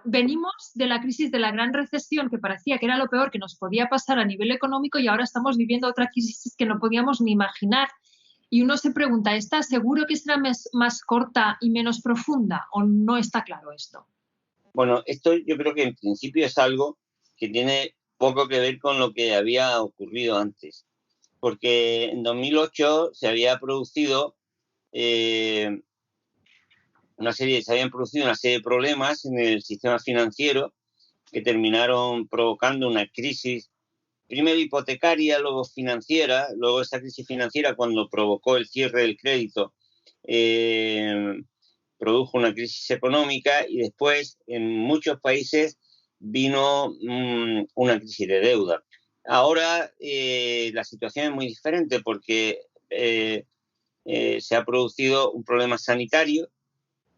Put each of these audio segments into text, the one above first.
venimos de la crisis de la gran recesión, que parecía que era lo peor que nos podía pasar a nivel económico, y ahora estamos viviendo otra crisis que no podíamos ni imaginar. Y uno se pregunta, ¿está seguro que será más corta y menos profunda o no está claro esto? Bueno, esto yo creo que en principio es algo que tiene poco que ver con lo que había ocurrido antes, porque en 2008 se había producido eh, se habían producido una serie de problemas en el sistema financiero que terminaron provocando una crisis, primero hipotecaria, luego financiera, luego esa crisis financiera cuando provocó el cierre del crédito, eh, produjo una crisis económica y después en muchos países vino una crisis de deuda. Ahora la situación es muy diferente porque se ha producido un problema sanitario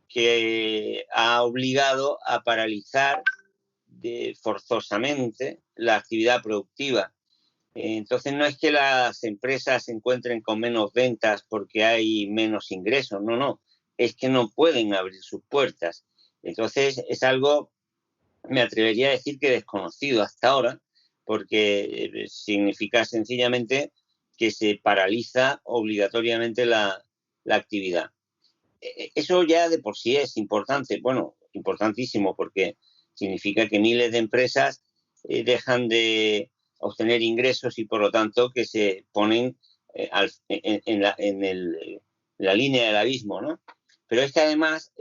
que ha obligado a paralizar forzosamente la actividad productiva. Entonces no es que las empresas se encuentren con menos ventas porque hay menos ingresos, no, no, es que no pueden abrir sus puertas. Entonces es algo, me atrevería a decir que desconocido hasta ahora, porque significa sencillamente que se paraliza obligatoriamente la actividad. Eso ya de por sí es importante, bueno, importantísimo, porque significa que miles de empresas dejan de obtener ingresos y por lo tanto que se ponen en la línea del abismo, ¿no? Pero es que además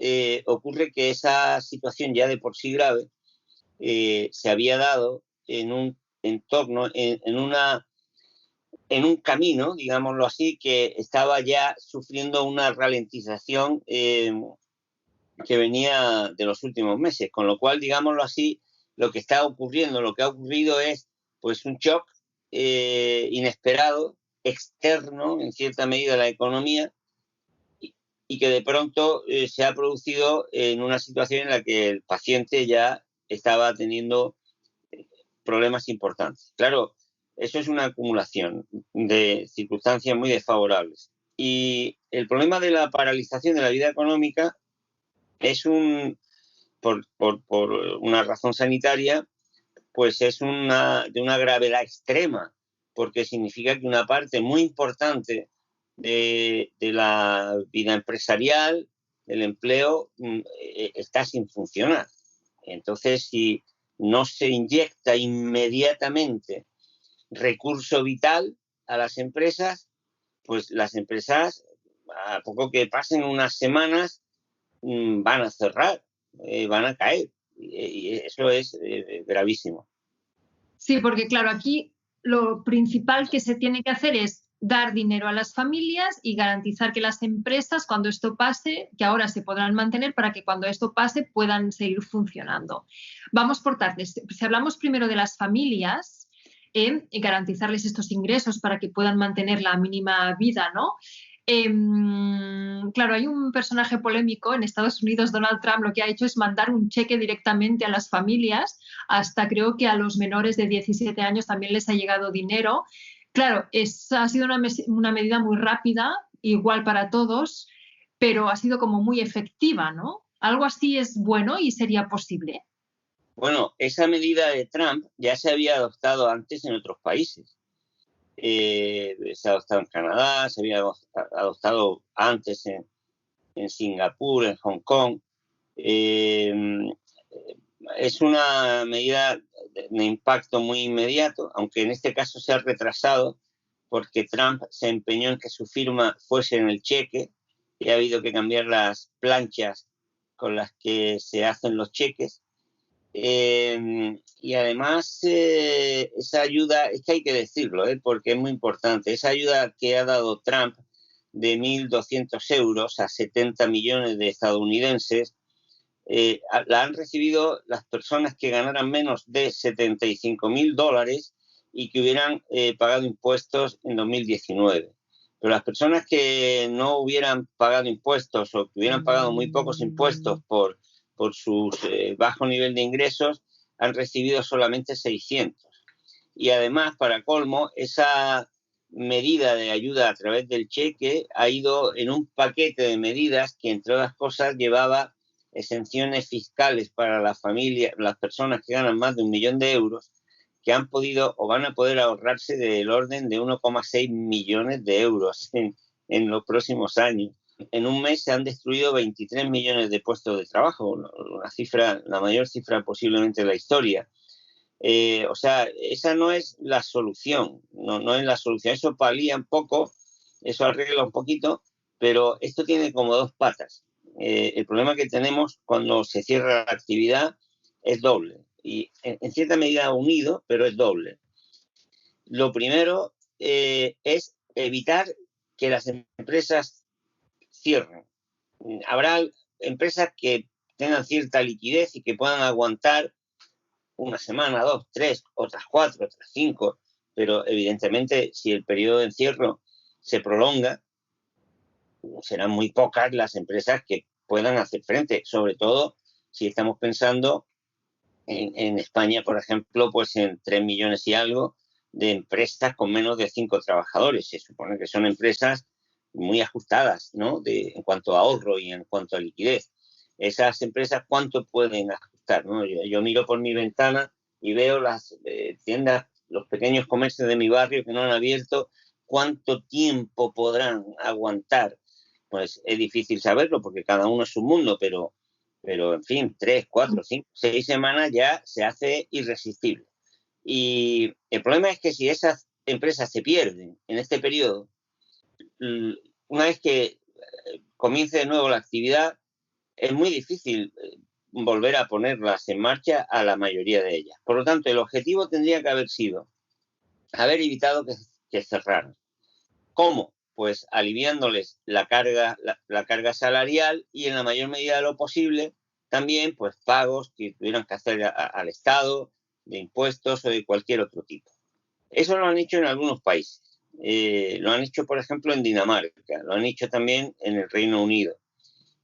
ocurre que esa situación ya de por sí grave se había dado en un entorno, en un camino, digámoslo así, que estaba ya sufriendo una ralentización que venía de los últimos meses, con lo cual, digámoslo así, lo que está ocurriendo, lo que ha ocurrido es pues un shock inesperado, externo, en cierta medida, a la economía, y que de pronto se ha producido en una situación en la que el paciente ya estaba teniendo problemas importantes. Claro, eso es una acumulación de circunstancias muy desfavorables. Y el problema de la paralización de la vida económica es por una razón sanitaria, pues es de una gravedad extrema, porque significa que una parte muy importante de la vida empresarial, del empleo, está sin funcionar. Entonces, si no se inyecta inmediatamente recurso vital a las empresas, pues las empresas, a poco que pasen unas semanas, van a cerrar, van a caer. Y eso es gravísimo. Sí, porque claro, aquí lo principal que se tiene que hacer es dar dinero a las familias y garantizar que las empresas, cuando esto pase, que ahora se podrán mantener para que cuando esto pase puedan seguir funcionando. Vamos por partes. Si hablamos primero de las familias, y garantizarles estos ingresos para que puedan mantener la mínima vida, ¿no? Claro, hay un personaje polémico en Estados Unidos, Donald Trump, lo que ha hecho es mandar un cheque directamente a las familias, hasta creo que a los menores de 17 años también les ha llegado dinero. Claro, ha sido una medida muy rápida, igual para todos, pero ha sido como muy efectiva, ¿no? Algo así es bueno y sería posible. Bueno, esa medida de Trump ya se había adoptado antes en otros países. Se ha adoptado en Canadá, se había adoptado antes en Singapur, en Hong Kong. Eh, es una medida de impacto muy inmediato, aunque en este caso se ha retrasado porque Trump se empeñó en que su firma fuese en el cheque y ha habido que cambiar las planchas con las que se hacen los cheques. Y además, esa ayuda, es que hay que decirlo, porque es muy importante, esa ayuda que ha dado Trump de 1.200 euros a 70 millones de estadounidenses, la han recibido las personas que ganaran menos de $75.000 y que hubieran pagado impuestos en 2019. Pero las personas que no hubieran pagado impuestos o que hubieran pagado muy pocos impuestos por su bajo nivel de ingresos han recibido solamente 600. Y además, para colmo, esa medida de ayuda a través del cheque ha ido en un paquete de medidas que, entre otras cosas, llevaba exenciones fiscales para las familias, las personas que ganan más de 1 millón de euros, que han podido o van a poder ahorrarse del orden de 1,6 millones de euros en los próximos años. En un mes se han destruido 23 millones de puestos de trabajo, una cifra, la mayor cifra posiblemente de la historia. O sea, esa no es la solución, no es la solución. Eso palía un poco, eso arregla un poquito, pero esto tiene como dos patas. El problema que tenemos cuando se cierra la actividad es doble y en cierta medida unido, pero es doble. Lo primero es evitar que las empresas cierren. Habrá empresas que tengan cierta liquidez y que puedan aguantar una semana, 2, 3, otras 4, otras 5, pero evidentemente si el periodo de encierro se prolonga, serán muy pocas las empresas que puedan hacer frente, sobre todo si estamos pensando en España, por ejemplo, pues en 3 millones y algo de empresas con menos de 5 trabajadores. Se supone que son empresas muy ajustadas, ¿no? En cuanto a ahorro y en cuanto a liquidez. Esas empresas, ¿cuánto pueden ajustar, ¿no? Yo miro por mi ventana y veo las tiendas, los pequeños comercios de mi barrio que no han abierto. ¿Cuánto tiempo podrán aguantar? Pues es difícil saberlo porque cada uno es un mundo, pero en fin, 3, 4, 5, 6 semanas ya se hace irresistible. Y el problema es que si esas empresas se pierden en este periodo, una vez que comience de nuevo la actividad, es muy difícil volver a ponerlas en marcha a la mayoría de ellas. Por lo tanto, el objetivo tendría que haber sido haber evitado que cerraran. ¿Cómo? Pues aliviándoles la carga salarial y en la mayor medida de lo posible también pues pagos que tuvieran que hacer al Estado de impuestos o de cualquier otro tipo. Eso lo han hecho en algunos países. Lo han hecho, por ejemplo, en Dinamarca, lo han hecho también en el Reino Unido.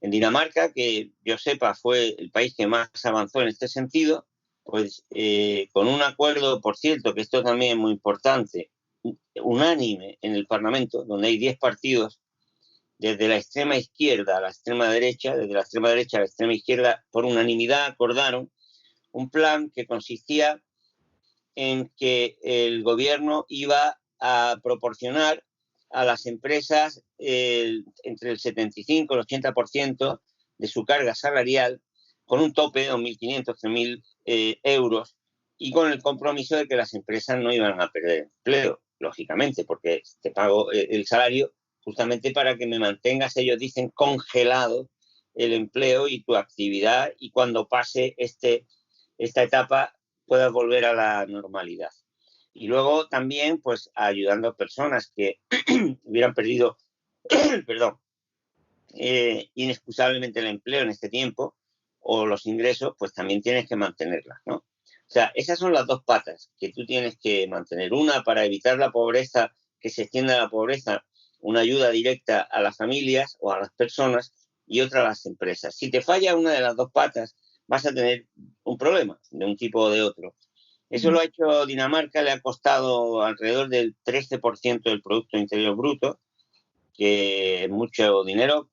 En Dinamarca, que yo sepa fue el país que más avanzó en este sentido, pues con un acuerdo, por cierto, que esto también es muy importante, unánime en el Parlamento, donde hay 10 partidos, desde la extrema izquierda a la extrema derecha, desde la extrema derecha a la extrema izquierda, por unanimidad acordaron un plan que consistía en que el gobierno iba a proporcionar a las empresas entre el 75 y el 80% de su carga salarial, con un tope de 2.500, 3.000 euros, y con el compromiso de que las empresas no iban a perder empleo, lógicamente, porque te pago el salario justamente para que me mantengas, ellos dicen, congelado el empleo y tu actividad, y cuando pase esta etapa puedas volver a la normalidad. Y luego también, pues, ayudando a personas que hubieran perdido, perdón, inexcusablemente el empleo en este tiempo o los ingresos, pues también tienes que mantenerlas, ¿no? O sea, esas son las dos patas que tú tienes que mantener. Una, para evitar la pobreza, que se extienda la pobreza, una ayuda directa a las familias o a las personas, y otra a las empresas. Si te falla una de las dos patas, vas a tener un problema de un tipo o de otro. Eso lo ha hecho Dinamarca, le ha costado alrededor del 13% del Producto Interior Bruto, que es mucho dinero,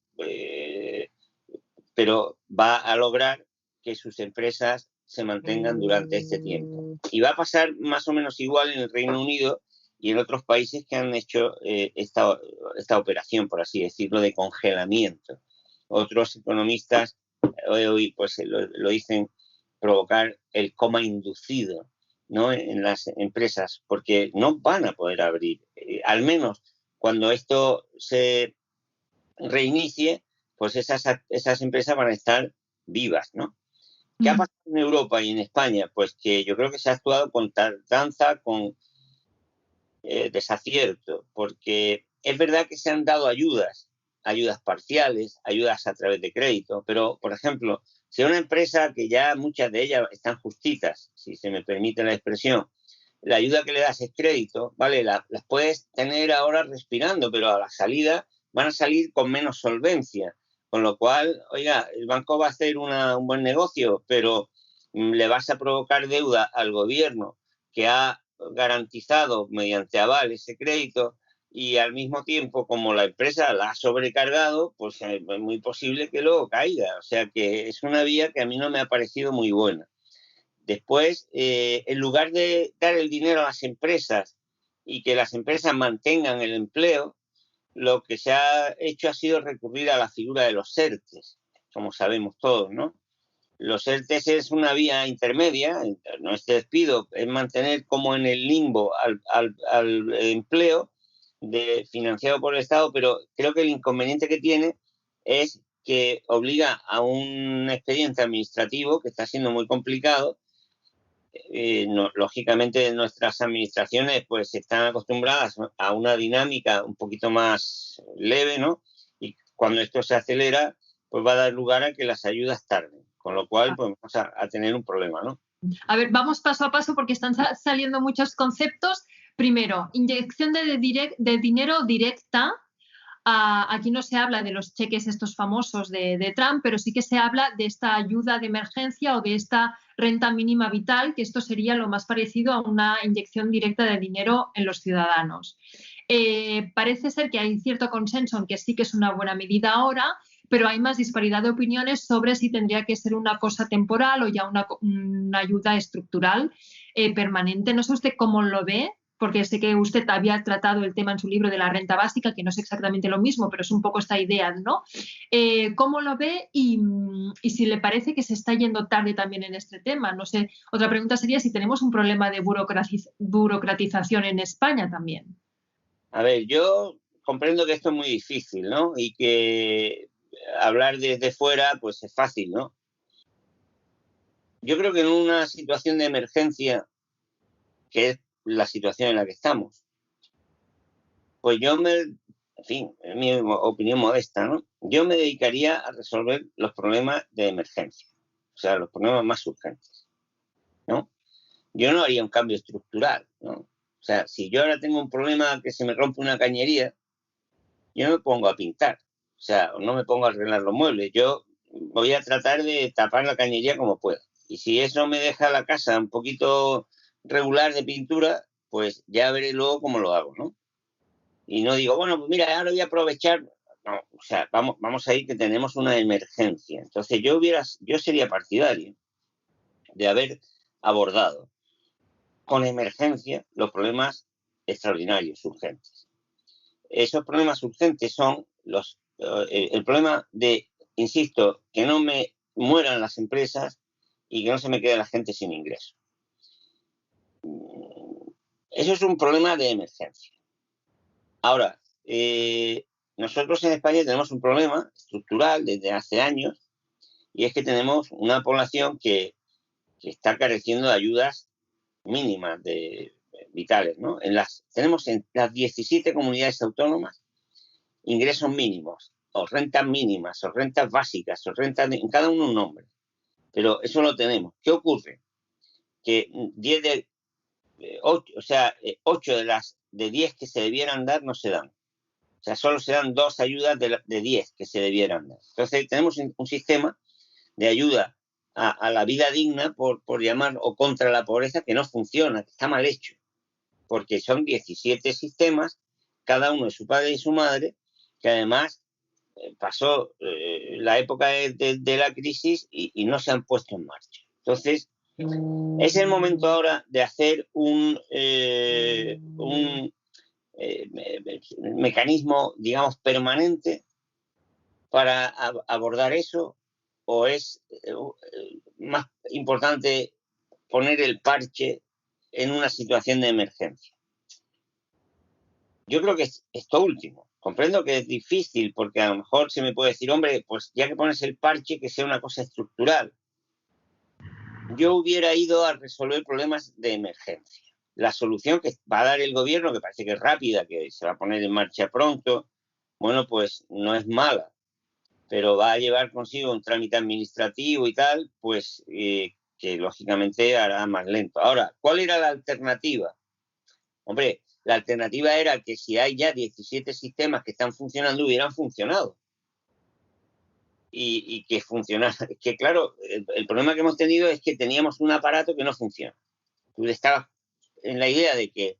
pero va a lograr que sus empresas se mantengan durante este tiempo. Y va a pasar más o menos igual en el Reino Unido y en otros países que han hecho esta operación, por así decirlo, de congelamiento. Otros economistas hoy pues lo dicen provocar el coma inducido, ¿no?, en las empresas, porque no van a poder abrir. Al menos cuando esto se reinicie, pues esas empresas van a estar vivas, ¿no? ¿Qué ha pasado en Europa y en España? Pues que yo creo que se ha actuado con tardanza, con desacierto, porque es verdad que se han dado ayudas parciales, ayudas a través de crédito, pero, por ejemplo, si una empresa que ya muchas de ellas están justitas, si se me permite la expresión, la ayuda que le das es crédito, ¿vale? Las puedes tener ahora respirando, pero a la salida van a salir con menos solvencia, con lo cual, oiga, el banco va a hacer un buen negocio, pero le vas a provocar deuda al gobierno que ha garantizado mediante aval ese crédito y al mismo tiempo, como la empresa la ha sobrecargado, pues es muy posible que luego caiga. O sea que es una vía que a mí no me ha parecido muy buena. Después, en lugar de dar el dinero a las empresas y que las empresas mantengan el empleo, lo que se ha hecho ha sido recurrir a la figura de los ERTES, como sabemos todos, ¿no? Los ERTES es una vía intermedia, no es despido, es mantener como en el limbo al empleo financiado por el Estado, pero creo que el inconveniente que tiene es que obliga a un expediente administrativo que está siendo muy complicado. No, lógicamente nuestras administraciones pues están acostumbradas a una dinámica un poquito más leve, ¿no? Y cuando esto se acelera, pues va a dar lugar a que las ayudas tarden, con lo cual pues vamos a tener un problema, ¿no? A ver, vamos paso a paso porque están saliendo muchos conceptos. Primero, inyección de dinero directa. Aquí no se habla de los cheques estos famosos de Trump, pero sí que se habla de esta ayuda de emergencia o de esta renta mínima vital, que esto sería lo más parecido a una inyección directa de dinero en los ciudadanos. Parece ser que hay cierto consenso en que sí que es una buena medida ahora, pero hay más disparidad de opiniones sobre si tendría que ser una cosa temporal o ya una ayuda estructural permanente. No sé usted cómo lo ve, porque sé que usted había tratado el tema en su libro de la renta básica, que no es exactamente lo mismo, pero es un poco esta idea, ¿no? ¿Cómo lo ve y si le parece que se está yendo tarde también en este tema? No sé, otra pregunta sería si tenemos un problema de burocratización en España también. A ver, yo comprendo que esto es muy difícil, ¿no? Y que hablar desde fuera, pues es fácil, ¿no? Yo creo que en una situación de emergencia, que es la situación en la que estamos, pues en fin, es mi opinión modesta, ¿no? Yo me dedicaría a resolver los problemas de emergencia, o sea, los problemas más urgentes, ¿no? Yo no haría un cambio estructural, ¿no? O sea, si yo ahora tengo un problema que se me rompe una cañería, yo no me pongo a pintar, o sea, no me pongo a arreglar los muebles, yo voy a tratar de tapar la cañería como pueda. Y si eso me deja la casa un poquito regular de pintura, pues ya veré luego cómo lo hago, ¿no? Y no digo, bueno, pues mira, ahora voy a aprovechar. No, o sea, vamos a ir que tenemos una emergencia. Entonces yo sería partidario de haber abordado con emergencia los problemas extraordinarios, urgentes. Esos problemas urgentes son el problema de, insisto, que no me mueran las empresas y que no se me quede la gente sin ingreso. Eso es un problema de emergencia. Ahora, nosotros en España tenemos un problema estructural desde hace años y es que tenemos una población que está careciendo de ayudas mínimas vitales, ¿no? Tenemos en las 17 comunidades autónomas ingresos mínimos, o rentas mínimas, o rentas básicas, o rentas en cada uno un nombre. Pero eso lo tenemos. ¿Qué ocurre? Que 8 de 10 que se debieran dar no se dan. O sea, solo se dan 2 ayudas de 10 que se debieran dar. Entonces, tenemos un sistema de ayuda a la vida digna, por llamar, o contra la pobreza, que no funciona, que está mal hecho. Porque son 17 sistemas, cada uno de su padre y su madre, que además pasó la época de la crisis y no se han puesto en marcha. Entonces, es el momento ahora de hacer un mecanismo, digamos, permanente para abordar eso, o es más importante poner el parche en una situación de emergencia. Yo creo que es esto último. Comprendo que es difícil porque a lo mejor se me puede decir, hombre, pues ya que pones el parche, que sea una cosa estructural. Yo hubiera ido a resolver problemas de emergencia. La solución que va a dar el gobierno, que parece que es rápida, que se va a poner en marcha pronto, bueno, pues no es mala, pero va a llevar consigo un trámite administrativo y tal, pues que lógicamente hará más lento. Ahora, ¿cuál era la alternativa? Hombre, la alternativa era que si hay ya 17 sistemas que están funcionando, hubieran funcionado. Y que funcionara. Que claro, el problema que hemos tenido es que teníamos un aparato que no funciona. Tú estabas en la idea de que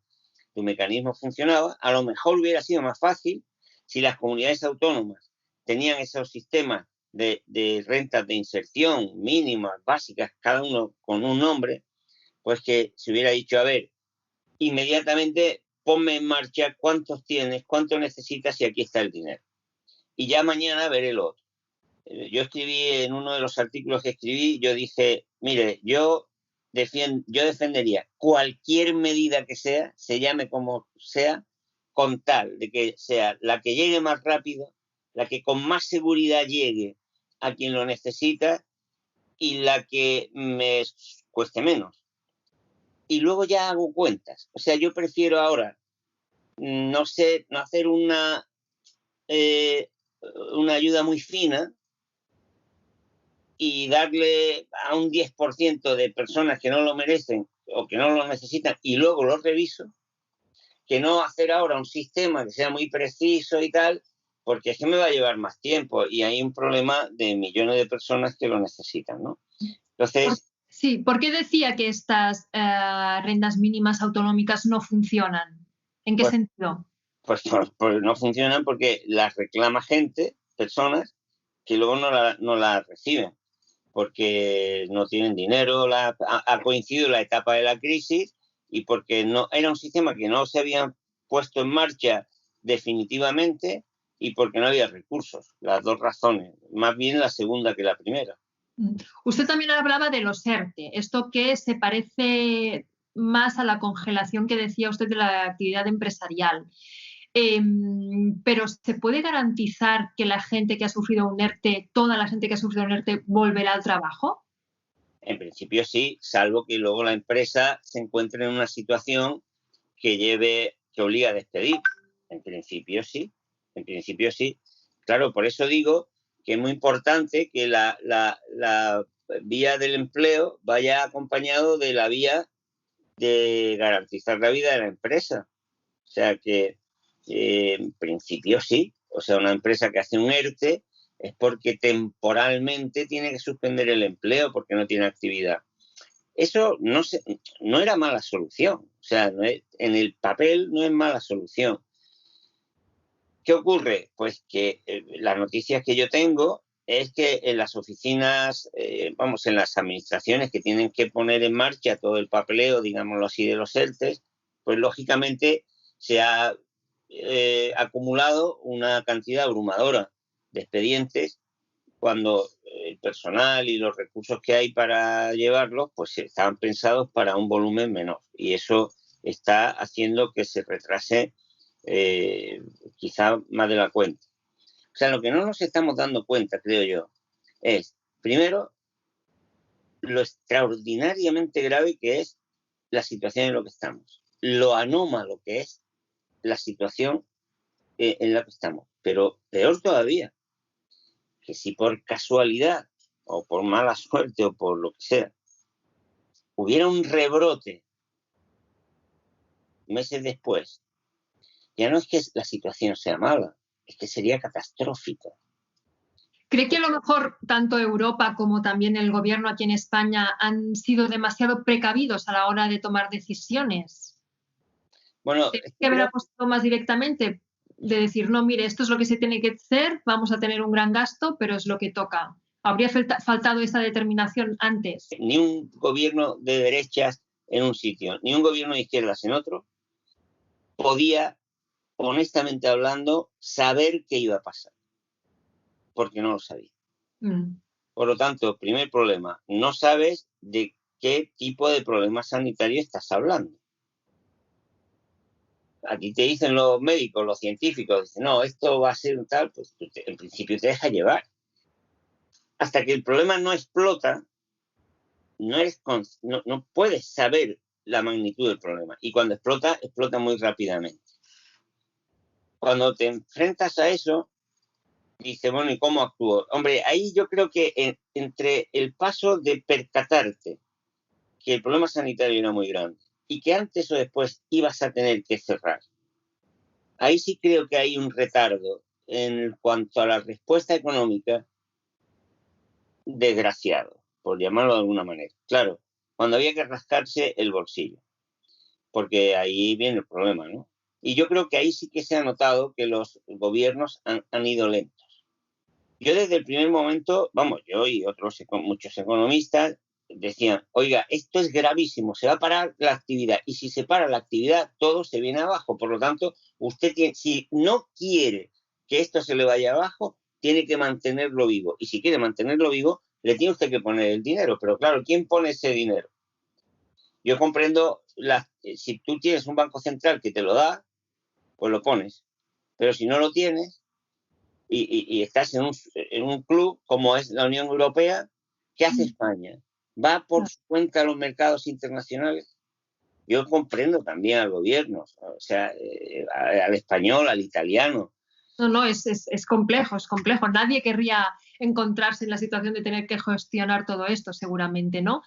tu mecanismo funcionaba. A lo mejor hubiera sido más fácil si las comunidades autónomas tenían esos sistemas de rentas de inserción mínimas, básicas, cada uno con un nombre, pues que se hubiera dicho, a ver, inmediatamente ponme en marcha cuántos tienes, cuánto necesitas y aquí está el dinero. Y ya mañana veré lo otro. Yo escribí en uno de los artículos que escribí, yo dije, mire, yo defendería cualquier medida que sea, se llame como sea, con tal de que sea la que llegue más rápido, la que con más seguridad llegue a quien lo necesita y la que me cueste menos. Y luego ya hago cuentas. O sea, yo prefiero ahora, no sé, no hacer una ayuda muy fina y darle a un 10% de personas que no lo merecen o que no lo necesitan y luego lo reviso, que no hacer ahora un sistema que sea muy preciso y tal, porque es que me va a llevar más tiempo y hay un problema de millones de personas que lo necesitan, ¿no? Entonces... Sí, ¿por qué decía que estas rentas mínimas autonómicas no funcionan? ¿En qué sentido? Pues no funcionan porque las reclama gente, personas, que luego no la reciben, porque no tienen dinero, ha coincidido la etapa de la crisis y porque no era un sistema que no se había puesto en marcha definitivamente y porque no había recursos. Las dos razones, más bien la segunda que la primera. Usted también hablaba de los ERTE, esto que se parece más a la congelación que decía usted de la actividad empresarial. Pero ¿se puede garantizar que la gente que ha sufrido un ERTE, toda la gente que ha sufrido un ERTE, volverá al trabajo? En principio sí, salvo que luego la empresa se encuentre en una situación que obliga a despedir. En principio sí, en principio sí. Claro, por eso digo que es muy importante que la vía del empleo vaya acompañado de la vía de garantizar la vida de la empresa. O sea que en principio sí. O sea, una empresa que hace un ERTE es porque temporalmente tiene que suspender el empleo porque no tiene actividad. Eso no era mala solución. O sea, en el papel no es mala solución. ¿Qué ocurre? Pues que las noticias que yo tengo es que en las oficinas, en las administraciones que tienen que poner en marcha todo el papeleo, digámoslo así, de los ERTEs, pues lógicamente se ha acumulado una cantidad abrumadora de expedientes cuando el personal y los recursos que hay para llevarlos, pues estaban pensados para un volumen menor. Y eso está haciendo que se retrase quizá más de la cuenta. O sea, lo que no nos estamos dando cuenta, creo yo, es, primero, lo extraordinariamente grave que es la situación en la que estamos, lo anómalo que es la situación en la que estamos, pero peor todavía, que si por casualidad o por mala suerte o por lo que sea, hubiera un rebrote meses después, ya no es que la situación sea mala, es que sería catastrófica. ¿Cree que a lo mejor tanto Europa como también el gobierno aquí en España han sido demasiado precavidos a la hora de tomar decisiones? Bueno, ¿Que haber apostado más directamente? De decir, no, mire, esto es lo que se tiene que hacer, vamos a tener un gran gasto, pero es lo que toca. ¿Habría faltado esa determinación antes? Ni un gobierno de derechas en un sitio, ni un gobierno de izquierdas en otro, podía, honestamente hablando, saber qué iba a pasar, porque no lo sabía. Por lo tanto, primer problema, no sabes de qué tipo de problema sanitario estás hablando. Aquí te dicen los médicos, los científicos, dicen, no, esto va a ser un tal, pues en principio te deja llevar. Hasta que el problema no explota, no puedes saber la magnitud del problema. Y cuando explota, explota muy rápidamente. Cuando te enfrentas a eso, dices, bueno, ¿y cómo actúo? Hombre, ahí yo creo que entre el paso de percatarte que el problema sanitario era muy grande y que antes o después ibas a tener que cerrar, ahí sí creo que hay un retardo en cuanto a la respuesta económica desgraciado, por llamarlo de alguna manera. Claro, cuando había que rascarse el bolsillo. porque ahí viene el problema, ¿no? Y yo creo que ahí sí que se ha notado que los gobiernos han ido lentos. Yo desde el primer momento, vamos, yo y otros muchos economistas decían, oiga, esto es gravísimo, se va a parar la actividad y si se para la actividad todo se viene abajo. Por lo tanto, usted tiene, si no quiere que esto se le vaya abajo, tiene que mantenerlo vivo. Y si quiere mantenerlo vivo, le tiene usted que poner el dinero. Pero claro, ¿quién pone ese dinero? Yo comprendo, si tú tienes un banco central que te lo da, pues lo pones. Pero si no lo tienes y estás en un club como es la Unión Europea, ¿qué hace España? ¿Va por su cuenta a los mercados internacionales? Yo comprendo también al gobierno, o sea, al español, al italiano. No, es complejo, es complejo. Nadie querría encontrarse en la situación de tener que gestionar todo esto, seguramente, ¿no?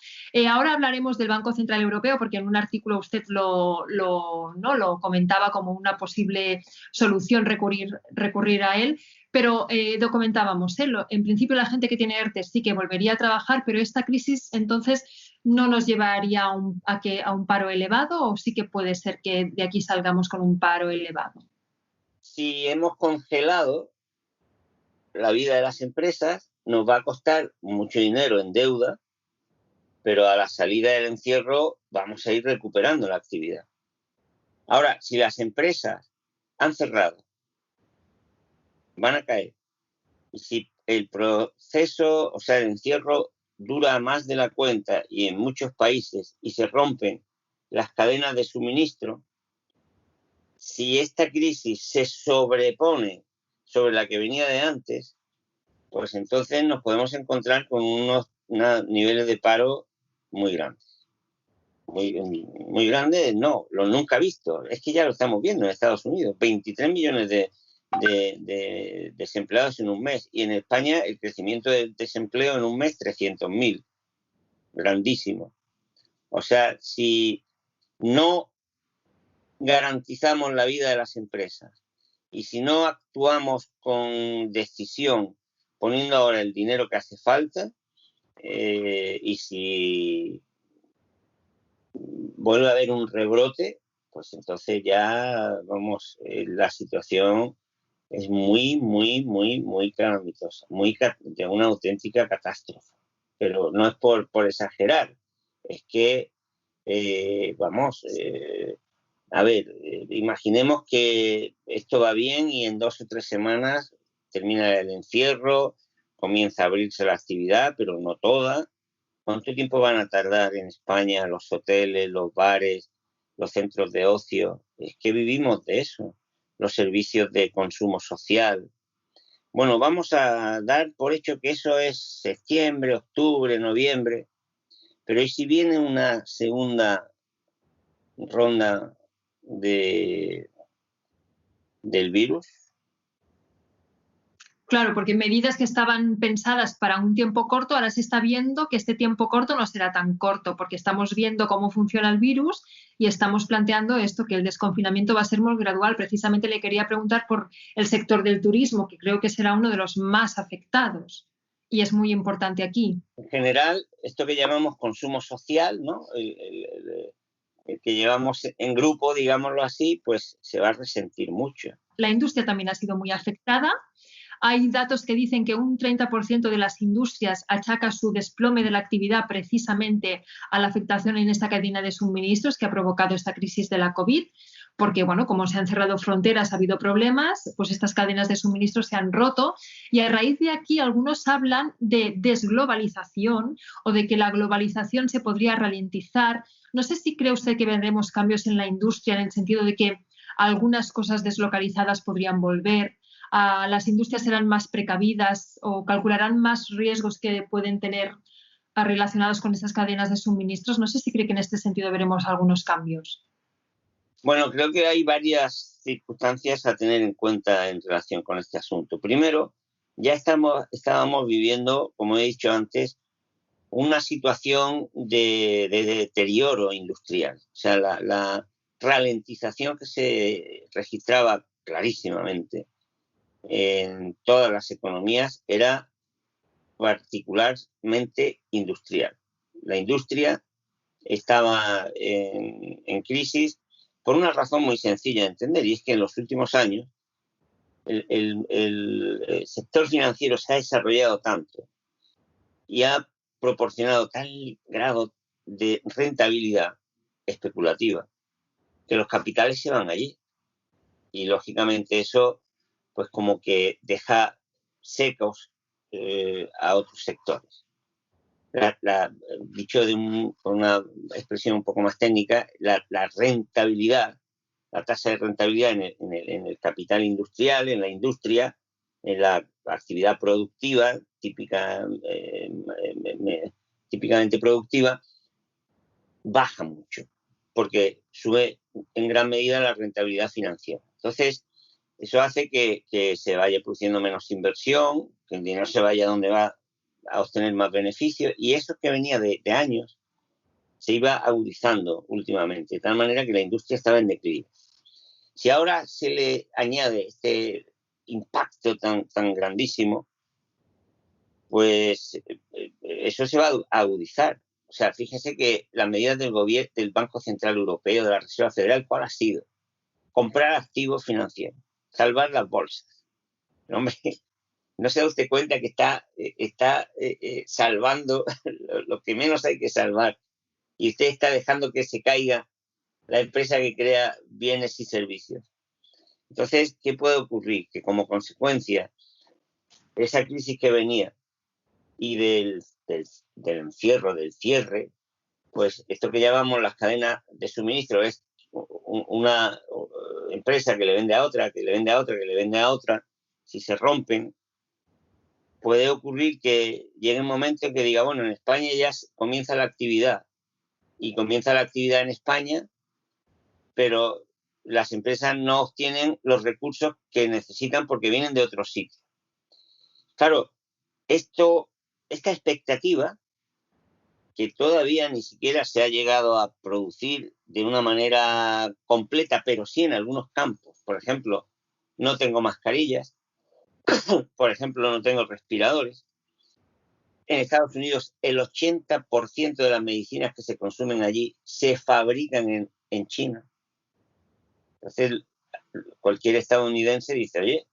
Ahora hablaremos del Banco Central Europeo, porque en un artículo usted ¿no? lo comentaba como una posible solución recurrir a él, pero lo comentábamos, en principio la gente que tiene ERTE sí que volvería a trabajar, pero esta crisis entonces no nos llevaría a un paro elevado, o sí que puede ser que de aquí salgamos con un paro elevado. Si hemos congelado la vida de las empresas, nos va a costar mucho dinero en deuda, pero a la salida del encierro vamos a ir recuperando la actividad. Ahora, si las empresas han cerrado, van a caer. Y si el proceso, o sea, el encierro dura más de la cuenta y en muchos países y se rompen las cadenas de suministro, si esta crisis se sobrepone sobre la que venía de antes, pues entonces nos podemos encontrar con unos niveles de paro muy grandes. Muy grandes, no, lo nunca visto. Es que ya lo estamos viendo en Estados Unidos. 23 millones de desempleados en un mes. Y en España el crecimiento del desempleo en un mes, 300.000. Grandísimo. O sea, si no garantizamos la vida de las empresas y si no actuamos con decisión, poniendo ahora el dinero que hace falta, y si vuelve a haber un rebrote, pues entonces ya, vamos, la situación es muy calamitosa, de una auténtica catástrofe. Pero no es por exagerar, es que, a ver, imaginemos que esto va bien y en 2 o 3 semanas termina el encierro, comienza a abrirse la actividad, pero no toda. ¿Cuánto tiempo van a tardar en España los hoteles, los bares, los centros de ocio? Es que vivimos de eso, los servicios de consumo social. Bueno, vamos a dar por hecho que eso es septiembre, octubre, noviembre, pero ¿y si viene una segunda ronda del virus? Claro, porque medidas que estaban pensadas para un tiempo corto, ahora se está viendo que este tiempo corto no será tan corto, porque estamos viendo cómo funciona el virus y estamos planteando esto, que el desconfinamiento va a ser muy gradual. Precisamente le quería preguntar por el sector del turismo, que creo que será uno de los más afectados y es muy importante aquí. En general, esto que llamamos consumo social, ¿no? El que llevamos en grupo, digámoslo así, pues se va a resentir mucho. La industria también ha sido muy afectada. Hay datos que dicen que un 30% de las industrias achaca su desplome de la actividad precisamente a la afectación en esta cadena de suministros que ha provocado esta crisis de la COVID, porque, bueno, como se han cerrado fronteras, ha habido problemas, pues estas cadenas de suministros se han roto y a raíz de aquí algunos hablan de desglobalización o de que la globalización se podría ralentizar. No sé si cree usted que vendremos cambios en la industria en el sentido de que algunas cosas deslocalizadas podrían volver, las industrias serán más precavidas o calcularán más riesgos que pueden tener relacionados con estas cadenas de suministros. No sé si cree que en este sentido veremos algunos cambios. Bueno, creo que hay varias circunstancias a tener en cuenta en relación con este asunto. Primero, ya estábamos viviendo, como he dicho antes, una situación de deterioro industrial. O sea, la ralentización que se registraba clarísimamente en todas las economías era particularmente industrial. La industria estaba en crisis por una razón muy sencilla de entender, y es que en los últimos años el sector financiero se ha desarrollado tanto y ha proporcionado tal grado de rentabilidad especulativa que los capitales se van allí. Y lógicamente eso, pues como que deja secos a otros sectores. Dicho con una expresión un poco más técnica, la rentabilidad, la tasa de rentabilidad en el capital industrial, en la industria, en la actividad productiva, típicamente productiva, baja mucho, porque sube en gran medida la rentabilidad financiera. Entonces, eso hace que se vaya produciendo menos inversión, que el dinero se vaya donde va a obtener más beneficios, y eso que venía de años se iba agudizando últimamente, de tal manera que la industria estaba en declive. Si ahora se le añade este impacto tan grandísimo, pues eso se va a agudizar. O sea, fíjese que las medidas del gobierno, del Banco Central Europeo, de la Reserva Federal, ¿cuál ha sido? Comprar activos financieros, salvar las bolsas. Hombre, no se da usted cuenta que está salvando lo que menos hay que salvar, y usted está dejando que se caiga la empresa que crea bienes y servicios. Entonces, ¿qué puede ocurrir? Que como consecuencia de esa crisis que venía y del encierro, del cierre, pues esto que llamamos las cadenas de suministro es una empresa que le vende a otra, que le vende a otra, que le vende a otra. Si se rompen, puede ocurrir que llegue un momento en que diga, bueno, en España ya comienza la actividad, y comienza la actividad en España, pero las empresas no obtienen los recursos que necesitan porque vienen de otros sitios. Claro, esta expectativa, que todavía ni siquiera se ha llegado a producir de una manera completa, pero sí en algunos campos. Por ejemplo, no tengo mascarillas, por ejemplo, no tengo respiradores. En Estados Unidos, el 80% de las medicinas que se consumen allí se fabrican en China. Entonces, cualquier estadounidense dice, oye,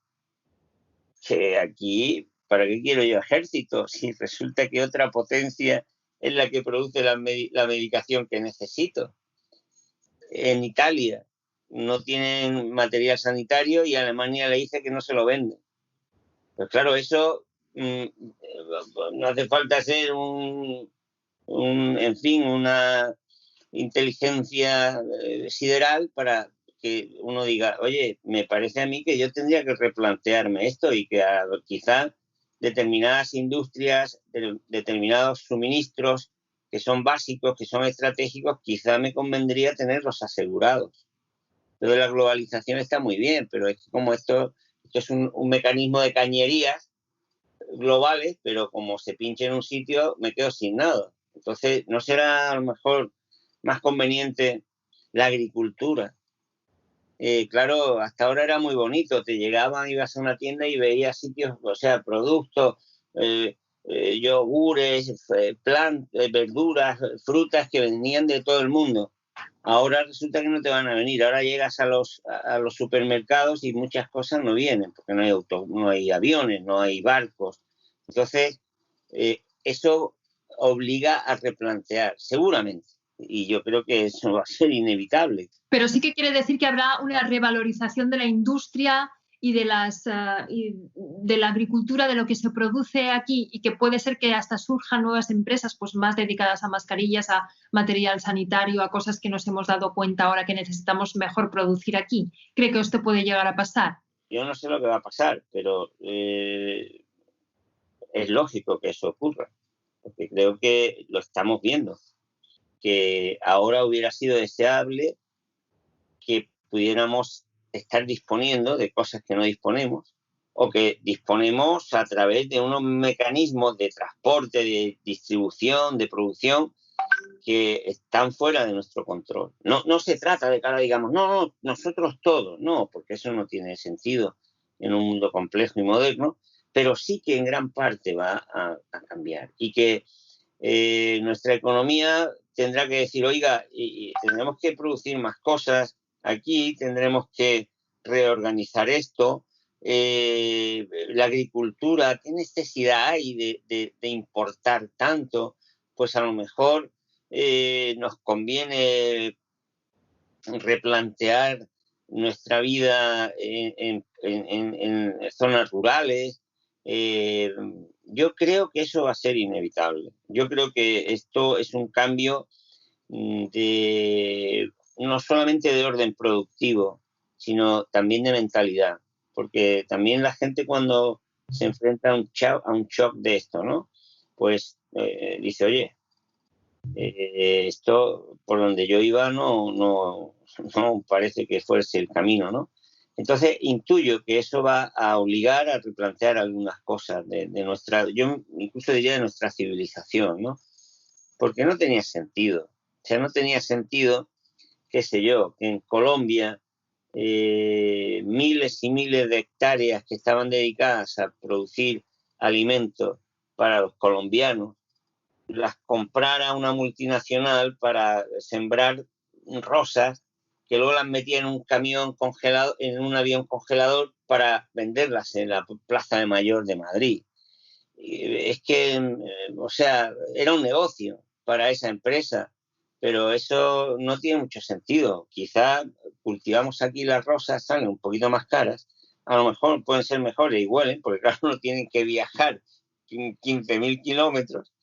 que aquí, ¿para qué quiero yo ejército? Si resulta que otra potencia es la que produce la medicación que necesito. En Italia no tienen material sanitario y Alemania le dice que no se lo vende. Pues claro, eso no hace falta ser una inteligencia sideral para que uno diga, oye, me parece a mí que yo tendría que replantearme esto, y que quizás determinadas industrias, determinados suministros que son básicos, que son estratégicos, quizá me convendría tenerlos asegurados. Lo de la globalización está muy bien, pero es como esto es un mecanismo de cañerías globales, pero como se pinche en un sitio, me quedo sin nada. Entonces, ¿no será a lo mejor más conveniente la agricultura? Claro, hasta ahora era muy bonito, te llegaban, ibas a una tienda y veías sitios, o sea, productos, yogures, verduras, frutas que venían de todo el mundo. Ahora resulta que no te van a venir. Ahora llegas a los supermercados y muchas cosas no vienen, porque no hay aviones, no hay barcos. Entonces, eso obliga a replantear, seguramente. Y yo creo que eso va a ser inevitable. Pero sí que quiere decir que habrá una revalorización de la industria y de la agricultura, de lo que se produce aquí, y que puede ser que hasta surjan nuevas empresas pues más dedicadas a mascarillas, a material sanitario, a cosas que nos hemos dado cuenta ahora que necesitamos mejor producir aquí. ¿Cree que esto puede llegar a pasar? Yo no sé lo que va a pasar, pero es lógico que eso ocurra, porque creo que lo estamos viendo, que ahora hubiera sido deseable que pudiéramos estar disponiendo de cosas que no disponemos, o que disponemos a través de unos mecanismos de transporte, de distribución, de producción, que están fuera de nuestro control. No se trata de que ahora digamos, no, nosotros todos, no, porque eso no tiene sentido en un mundo complejo y moderno, pero sí que en gran parte va a cambiar, y que nuestra economía tendrá que decir, oiga, y tendremos que producir más cosas aquí, tendremos que reorganizar esto. La agricultura, ¿qué necesidad hay de importar tanto? Pues a lo mejor nos conviene replantear nuestra vida en zonas rurales. Yo creo que eso va a ser inevitable. Yo creo que esto es un cambio no solamente de orden productivo, sino también de mentalidad. Porque también la gente, cuando se enfrenta a un shock de esto, ¿no? Pues dice, oye, esto por donde yo iba no parece que fuese el camino, ¿no? Entonces intuyo que eso va a obligar a replantear algunas cosas de nuestra, yo incluso diría de nuestra civilización, ¿no? Porque no tenía sentido. O sea, no tenía sentido, qué sé yo, que en Colombia miles y miles de hectáreas que estaban dedicadas a producir alimentos para los colombianos, las comprara una multinacional para sembrar rosas, que luego las metía en un camión congelado, en un avión congelador, para venderlas en la Plaza de Mayor de Madrid. Es que, o sea, era un negocio para esa empresa, pero eso no tiene mucho sentido. Quizá cultivamos aquí las rosas, salen un poquito más caras, a lo mejor pueden ser mejores y huelen, porque claro, no tienen que viajar 15.000 kilómetros,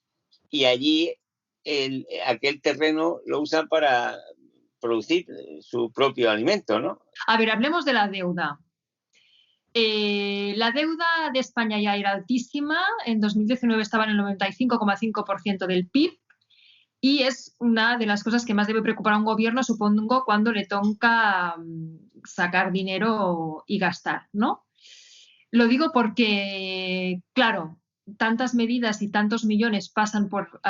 y allí aquel terreno lo usan para producir su propio alimento, ¿no? A ver, hablemos de la deuda. La deuda de España ya era altísima. En 2019 estaba en el 95,5% del PIB, y es una de las cosas que más debe preocupar a un gobierno, supongo, cuando le toca sacar dinero y gastar, ¿no? Lo digo porque, claro, tantas medidas y tantos millones pasan por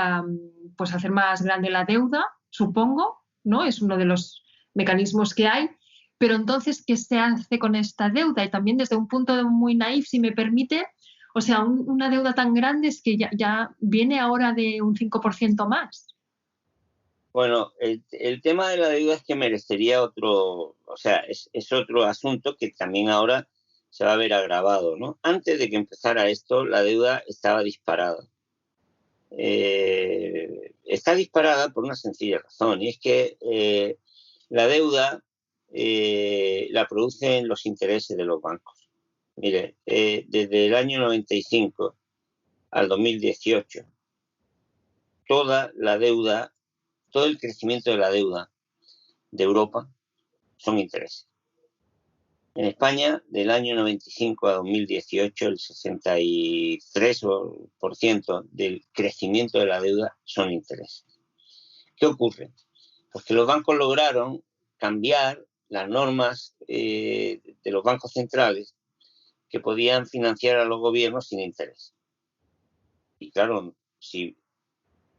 pues hacer más grande la deuda, supongo, ¿no? Es uno de los mecanismos que hay. Pero entonces, ¿qué se hace con esta deuda? Y también desde un punto muy naif, si me permite, o sea, una deuda tan grande es que ya viene ahora de un 5% más. Bueno, el tema de la deuda es que merecería otro, o sea, es otro asunto que también ahora se va a ver agravado, ¿no? Antes de que empezara esto, la deuda estaba disparada. Está disparada por una sencilla razón, y es que la deuda la producen los intereses de los bancos. Mire, desde el año 95 al 2018, toda la deuda, todo el crecimiento de la deuda de Europa son intereses. En España, del año 95 a 2018, el 63% del crecimiento de la deuda son intereses. ¿Qué ocurre? Pues que los bancos lograron cambiar las normas de los bancos centrales, que podían financiar a los gobiernos sin interés. Y claro, si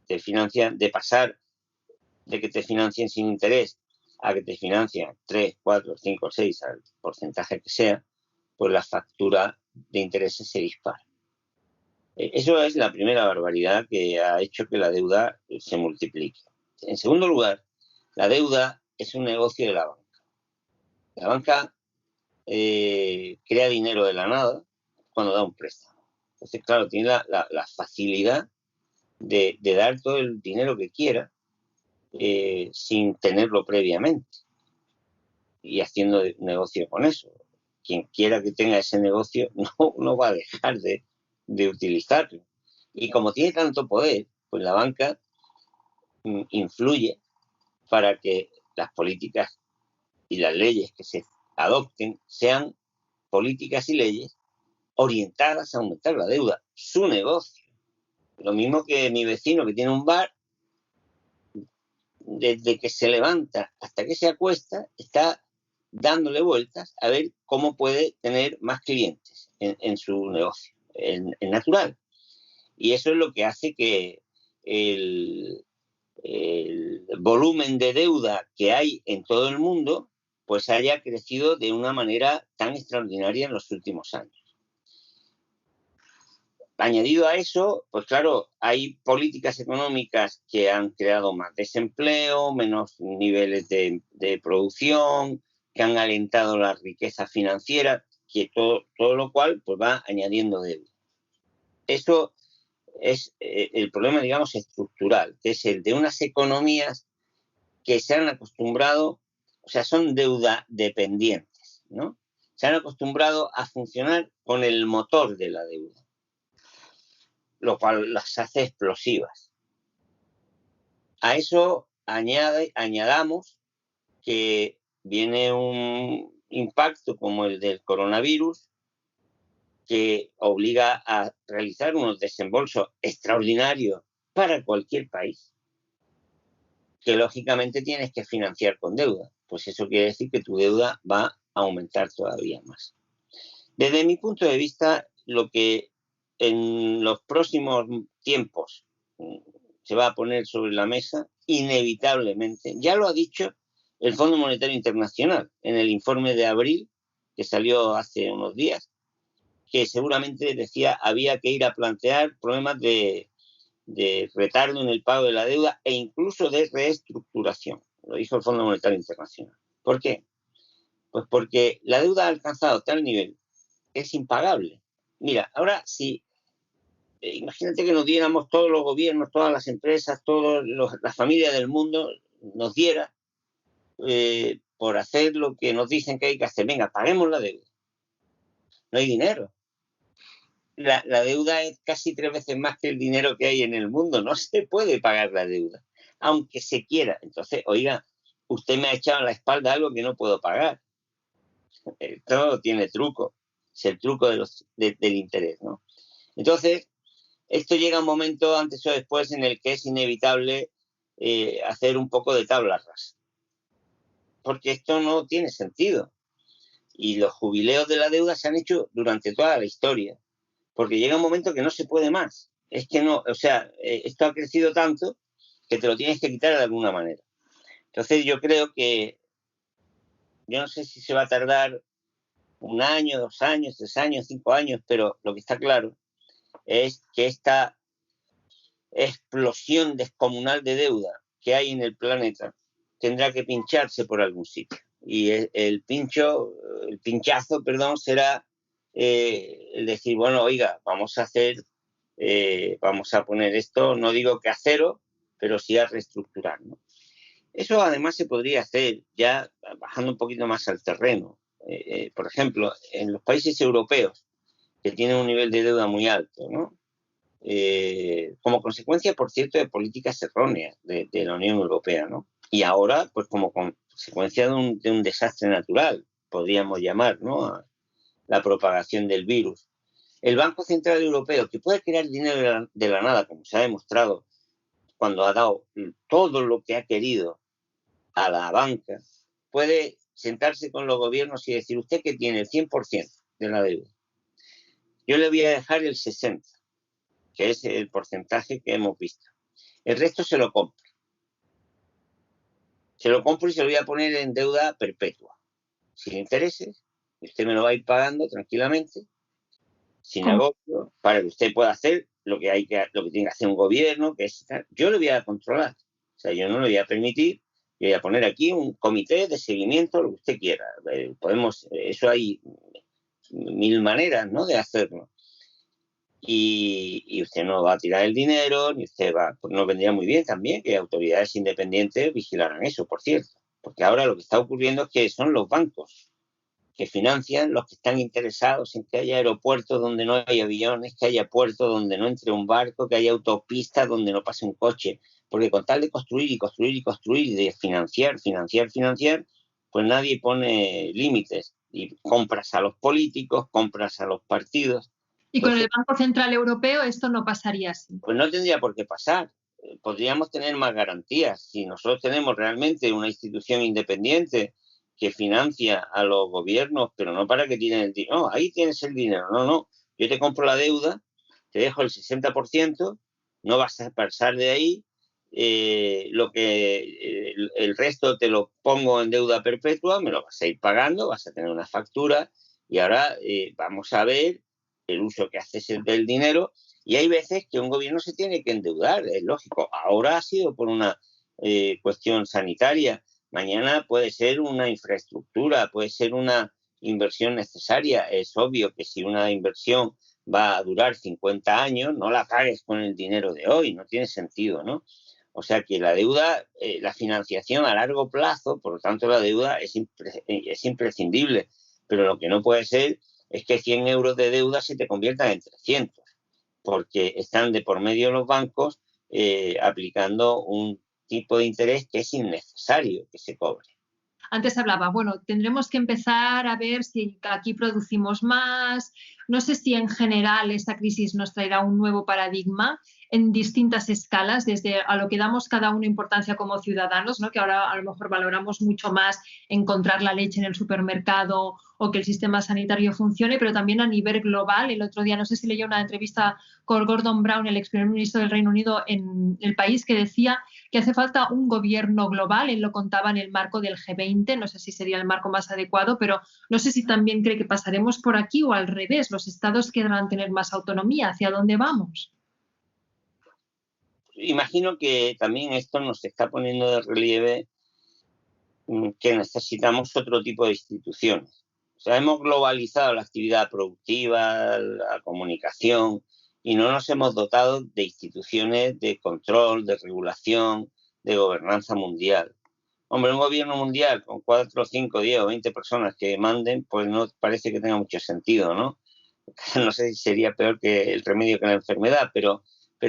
te financian, de pasar de que te financien sin interés a que te financian 3, 4, 5, 6, al porcentaje que sea, pues la factura de intereses se dispara. Eso es la primera barbaridad que ha hecho que la deuda se multiplique. En segundo lugar, la deuda es un negocio de la banca. La banca crea dinero de la nada cuando da un préstamo. Entonces, claro, tiene la facilidad de dar todo el dinero que quiera sin tenerlo previamente y haciendo negocio con eso. Quien quiera que tenga ese negocio no va a dejar de utilizarlo. Y como tiene tanto poder, pues la banca influye para que las políticas y las leyes que se adopten sean políticas y leyes orientadas a aumentar la deuda, su negocio. Lo mismo que mi vecino que tiene un bar, desde que se levanta hasta que se acuesta, está dándole vueltas a ver cómo puede tener más clientes en su negocio, en natural. Y eso es lo que hace que el volumen de deuda que hay en todo el mundo pues haya crecido de una manera tan extraordinaria en los últimos años. Añadido a eso, pues claro, hay políticas económicas que han creado más desempleo, menos niveles de producción, que han alentado la riqueza financiera, que todo lo cual pues va añadiendo deuda. Eso es el problema, digamos, estructural, que es el de unas economías que se han acostumbrado, o sea, son deuda dependientes, ¿no? Se han acostumbrado a funcionar con el motor de la deuda, lo cual las hace explosivas. A eso añadamos que viene un impacto como el del coronavirus, que obliga a realizar unos desembolsos extraordinarios para cualquier país, que lógicamente tienes que financiar con deuda. Pues eso quiere decir que tu deuda va a aumentar todavía más. Desde mi punto de vista, lo que en los próximos tiempos se va a poner sobre la mesa, inevitablemente, ya lo ha dicho el Fondo Monetario Internacional en el informe de abril, que salió hace unos días, que seguramente decía había que ir a plantear problemas de retardo en el pago de la deuda e incluso de reestructuración. Lo dijo el Fondo Monetario Internacional. ¿Por qué? Pues porque la deuda ha alcanzado tal nivel que es impagable. Mira, ahora si imagínate que nos diéramos todos los gobiernos, todas las empresas, todas las familias del mundo, nos diera por hacer lo que nos dicen que hay que hacer. Venga, paguemos la deuda. No hay dinero. La deuda es casi 3 veces más que el dinero que hay en el mundo. No se puede pagar la deuda, aunque se quiera. Entonces, oiga, usted me ha echado en la espalda algo que no puedo pagar. Todo tiene truco. Es el truco del interés, ¿no? Entonces, esto llega a un momento antes o después en el que es inevitable hacer un poco de tabla rasa. Porque esto no tiene sentido. Y los jubileos de la deuda se han hecho durante toda la historia. Porque llega un momento que no se puede más. Es que no, o sea, esto ha crecido tanto que te lo tienes que quitar de alguna manera. Entonces yo creo que, yo no sé si se va a tardar 1 año, 2 años, 3 años, 5 años, pero lo que está claro es que esta explosión descomunal de deuda que hay en el planeta tendrá que pincharse por algún sitio. Y el pinchazo, será el decir, bueno, oiga, vamos a poner esto, no digo que a cero, pero sí a reestructurar, ¿no? Eso además se podría hacer ya bajando un poquito más al terreno. Por ejemplo, en los países europeos que tienen un nivel de deuda muy alto, ¿no? Como consecuencia, por cierto, de políticas erróneas de la Unión Europea, ¿no? Y ahora, pues como consecuencia de un desastre natural, podríamos llamar, ¿no?, a la propagación del virus. El Banco Central Europeo, que puede crear dinero de la nada, como se ha demostrado cuando ha dado todo lo que ha querido a la banca, puede sentarse con los gobiernos y decir, usted que tiene el 100% de la deuda, yo le voy a dejar el 60%, que es el porcentaje que hemos visto. El resto se lo compro. Se lo compro y se lo voy a poner en deuda perpetua, sin intereses, y usted me lo va a ir pagando tranquilamente, sin agobio, para que usted pueda hacer lo que tiene que hacer un gobierno, que es, yo lo voy a controlar. O sea, yo no lo voy a permitir, yo voy a poner aquí un comité de seguimiento, lo que usted quiera. Eso hay 1000 maneras, ¿no?, de hacerlo. Y usted no va a tirar el dinero, ni usted va, pues nos vendría muy bien también que autoridades independientes vigilaran eso, por cierto. Porque ahora lo que está ocurriendo es que son los bancos que financian los que están interesados en que haya aeropuertos donde no haya aviones, que haya puertos donde no entre un barco, que haya autopistas donde no pase un coche. Porque con tal de construir y construir y construir y de financiar, pues nadie pone límites. Y compras a los políticos, compras a los partidos. Y con el Banco Central Europeo esto no pasaría así. Pues no tendría por qué pasar. Podríamos tener más garantías. Si nosotros tenemos realmente una institución independiente que financia a los gobiernos, pero no para que tienen el dinero. No, ahí tienes el dinero. No. Yo te compro la deuda, te dejo el 60%, no vas a pasar de ahí. El resto te lo pongo en deuda perpetua, me lo vas a ir pagando, vas a tener una factura y ahora vamos a ver el uso que haces del dinero. Y hay veces que un gobierno se tiene que endeudar, es lógico. Ahora ha sido por una cuestión sanitaria. mañana puede ser una infraestructura, puede ser una inversión necesaria. Es obvio que si una inversión va a durar 50 años, no la pagues con el dinero de hoy, no tiene sentido, ¿no? O sea que la deuda, la financiación a largo plazo, por lo tanto la deuda es imprescindible, pero lo que no puede ser es que 100 euros de deuda se te conviertan en 300, porque están de por medio los bancos aplicando un tipo de interés que es innecesario que se cobre. Antes hablaba, bueno, tendremos que empezar a ver si aquí producimos más. No sé si en general esta crisis nos traerá un nuevo paradigma en distintas escalas, desde a lo que damos cada uno importancia como ciudadanos, ¿no? Que ahora a lo mejor valoramos mucho más encontrar la leche en el supermercado o que el sistema sanitario funcione, pero también a nivel global. El otro día, no sé si leí una entrevista con Gordon Brown, el ex primer ministro del Reino Unido, en El País, que decía que hace falta un gobierno global. Él lo contaba en el marco del G20, no sé si sería el marco más adecuado, pero no sé si también cree que pasaremos por aquí o al revés, los estados querrán tener más autonomía. ¿Hacia dónde vamos? Imagino que también esto nos está poniendo de relieve que necesitamos otro tipo de instituciones. O sea, hemos globalizado la actividad productiva, la comunicación, y no nos hemos dotado de instituciones de control, de regulación, de gobernanza mundial. Hombre, un gobierno mundial con 4, 5, 10 o 20 personas que manden, pues no parece que tenga mucho sentido, ¿no? No sé si sería peor que el remedio que la enfermedad, pero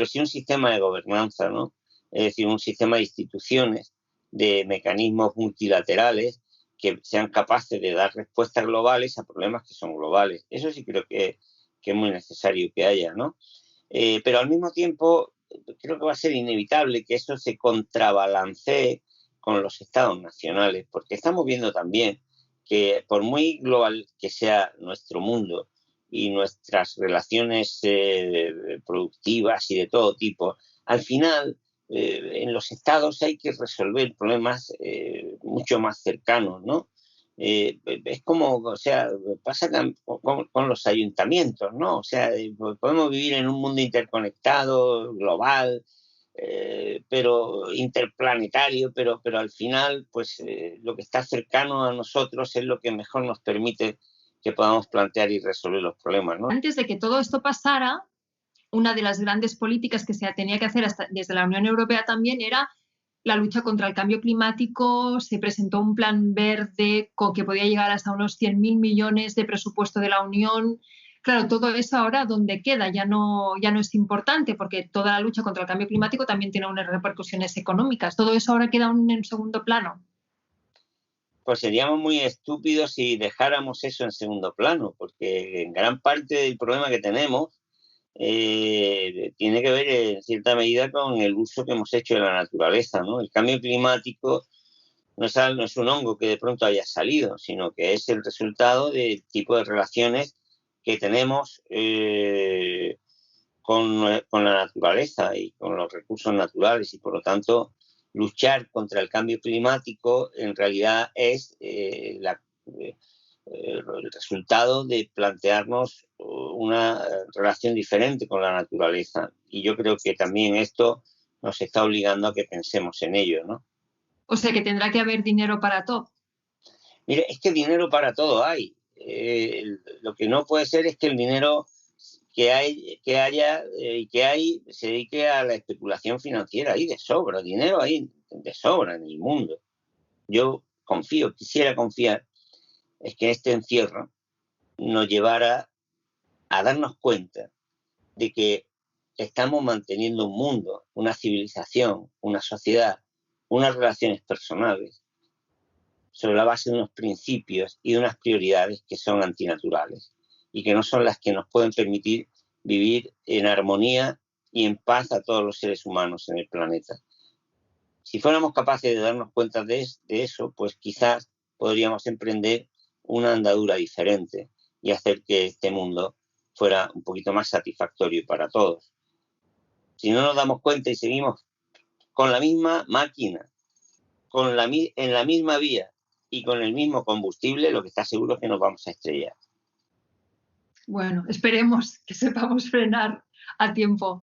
sí un sistema de gobernanza, ¿no? Es decir, un sistema de instituciones, de mecanismos multilaterales que sean capaces de dar respuestas globales a problemas que son globales. Eso sí creo que es muy necesario que haya, ¿no? Pero al mismo tiempo creo que va a ser inevitable que eso se contrabalancee con los estados nacionales, porque estamos viendo también que por muy global que sea nuestro mundo y nuestras relaciones productivas y de todo tipo, al final en los estados hay que resolver problemas mucho más cercanos, ¿no? Es como, o sea, pasa con los ayuntamientos, ¿no? O sea, podemos vivir en un mundo interconectado, global, pero interplanetario, pero al final, pues lo que está cercano a nosotros es lo que mejor nos permite que podamos plantear y resolver los problemas, ¿no? Antes de que todo esto pasara, una de las grandes políticas que se tenía que hacer desde la Unión Europea también era la lucha contra el cambio climático. Se presentó un plan verde con que podía llegar hasta unos 100.000 millones de presupuesto de la Unión. Claro, todo eso ahora, ¿dónde queda? Ya no es importante, porque toda la lucha contra el cambio climático también tiene unas repercusiones económicas. Todo eso ahora queda en segundo plano. Pues seríamos muy estúpidos si dejáramos eso en segundo plano, porque en gran parte del problema que tenemos tiene que ver en cierta medida con el uso que hemos hecho de la naturaleza, ¿no? El cambio climático no es un hongo que de pronto haya salido, sino que es el resultado del tipo de relaciones que tenemos con la naturaleza y con los recursos naturales, y por lo tanto luchar contra el cambio climático en realidad es el resultado de plantearnos una relación diferente con la naturaleza. Y yo creo que también esto nos está obligando a que pensemos en ello, ¿no? O sea que tendrá que haber dinero para todo. Mire, es que dinero para todo hay. Lo que no puede ser es que el dinero que haya y que hay se dedique a la especulación financiera. Hay de sobra, dinero hay de sobra en el mundo. Yo quisiera confiar, es que este encierro nos llevara a darnos cuenta de que estamos manteniendo un mundo, una civilización, una sociedad, unas relaciones personales sobre la base de unos principios y de unas prioridades que son antinaturales y que no son las que nos pueden permitir vivir en armonía y en paz a todos los seres humanos en el planeta. Si fuéramos capaces de darnos cuenta de eso, pues quizás podríamos emprender una andadura diferente y hacer que este mundo fuera un poquito más satisfactorio para todos. Si no nos damos cuenta y seguimos con la misma máquina, en la misma vía y con el mismo combustible, lo que está seguro es que nos vamos a estrellar. Bueno, esperemos que sepamos frenar a tiempo.